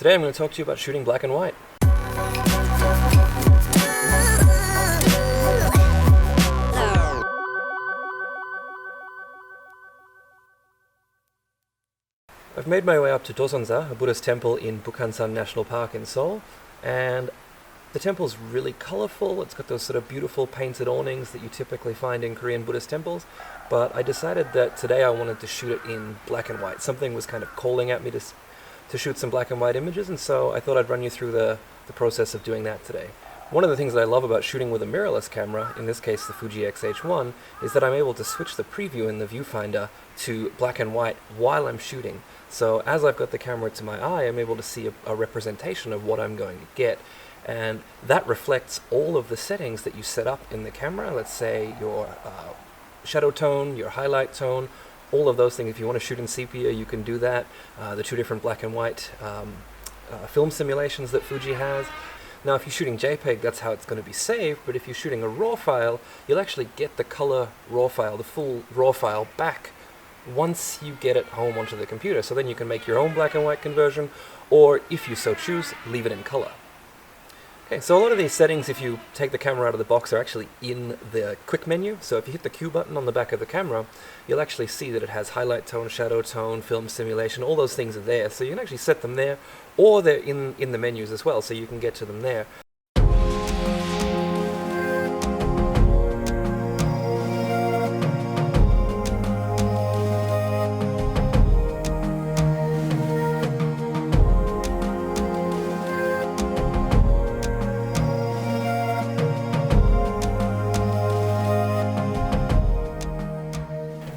Today I'm going to talk to you about shooting black and white. I've made my way up to Doseonsa, a Buddhist temple in Bukhansan National Park in Seoul, and the temple's really colourful. It's got those sort of beautiful painted awnings that you typically find in Korean Buddhist temples, but I decided that today I wanted to shoot it in black and white. Something was kind of calling at me to shoot some black and white images, and so I thought I'd run you through the process of doing that today. One of the things that I love about shooting with a mirrorless camera, in this case the Fuji X-H1, is that I'm able to switch the preview in the viewfinder to black and white while I'm shooting. So as I've got the camera to my eye, I'm able to see a representation of what I'm going to get. And that reflects all of the settings that you set up in the camera. Let's say your shadow tone, your highlight tone, all of those things. If you want to shoot in sepia, you can do that. The two different black and white film simulations that Fuji has. Now, if you're shooting JPEG, that's how it's going to be saved, but if you're shooting a RAW file, you'll actually get the color RAW file, the full RAW file back once you get it home onto the computer. So then you can make your own black and white conversion, or if you so choose, leave it in color. Okay, so a lot of these settings, if you take the camera out of the box, are actually in the quick menu. So if you hit the Q button on the back of the camera, you'll actually see that it has highlight tone, shadow tone, film simulation, all those things are there. So you can actually set them there, or they're in the menus as well, so you can get to them there.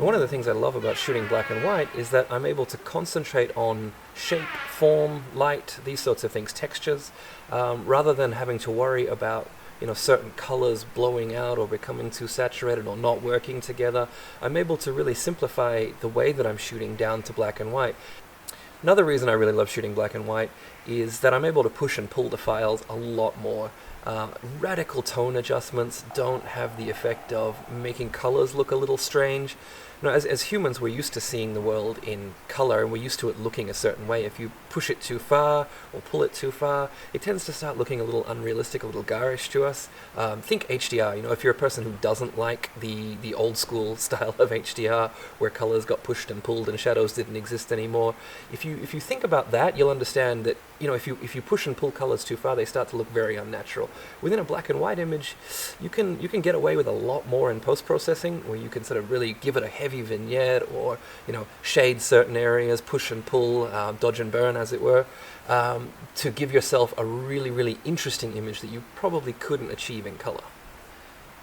One of the things I love about shooting black and white is that I'm able to concentrate on shape, form, light, these sorts of things, textures, rather than having to worry about certain colors blowing out or becoming too saturated or not working together. I'm able to really simplify the way that I'm shooting down to black and white. Another reason I really love shooting black and white is that I'm able to push and pull the files a lot more. Radical tone adjustments don't have the effect of making colors look a little strange. As humans, we're used to seeing the world in color, and we're used to it looking a certain way. If you push it too far or pull it too far, it tends to start looking a little unrealistic, a little garish to us. Think HDR. If you're a person who doesn't like the old school style of HDR, where colors got pushed and pulled and shadows didn't exist anymore, if you think about that, you'll understand that if you push and pull colors too far, they start to look very unnatural. Within a black and white image, you can get away with a lot more in post-processing, where you can sort of really give it a heavy vignette, or shade certain areas, push and pull, dodge and burn, as it were, to give yourself a really, really interesting image that you probably couldn't achieve in color.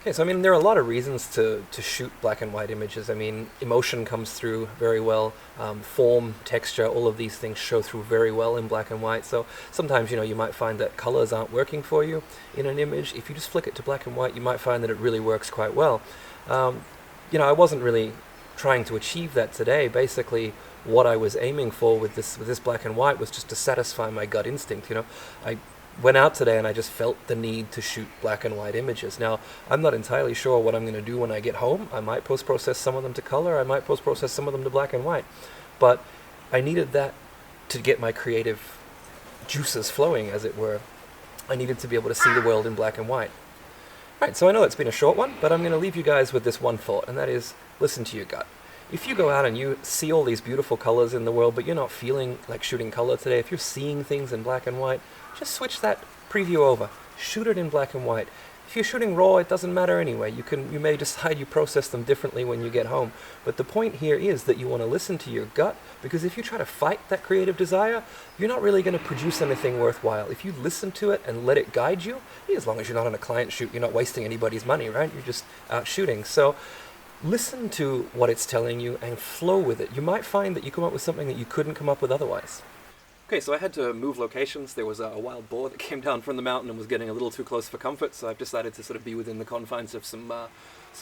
Okay, so there are a lot of reasons to shoot black and white images. Emotion comes through very well, form, texture, all of these things show through very well in black and white. So sometimes, you might find that colors aren't working for you in an image. If you just flick it to black and white, you might find that it really works quite well. I wasn't really trying to achieve that today. Basically, what I was aiming for with this black and white was just to satisfy my gut instinct. I went out today and I just felt the need to shoot black and white images. Now, I'm not entirely sure what I'm going to do when I get home. I might post-process some of them to color, I might post-process some of them to black and white, but I needed that to get my creative juices flowing, as it were. I needed to be able to see the world in black and white. Right, so I know it's been a short one, but I'm going to leave you guys with this one thought, and that is, listen to your gut. If you go out and you see all these beautiful colors in the world, but you're not feeling like shooting color today, if you're seeing things in black and white, just switch that preview over. Shoot it in black and white. If you're shooting RAW, it doesn't matter anyway. You may decide you process them differently when you get home. But the point here is that you want to listen to your gut, because if you try to fight that creative desire, you're not really going to produce anything worthwhile. If you listen to it and let it guide you, as long as you're not on a client shoot, you're not wasting anybody's money, right? You're just out shooting. So listen to what it's telling you and flow with it. You might find that you come up with something that you couldn't come up with otherwise. Okay, so I had to move locations. There was a wild boar that came down from the mountain and was getting a little too close for comfort, so I've decided to sort of be within the confines of some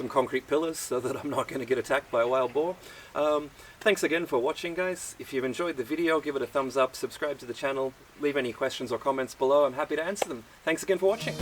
concrete pillars so that I'm not going to get attacked by a wild boar. Thanks again for watching, guys. If you've enjoyed the video, give it a thumbs up, subscribe to the channel, leave any questions or comments below. I'm happy to answer them. Thanks again for watching.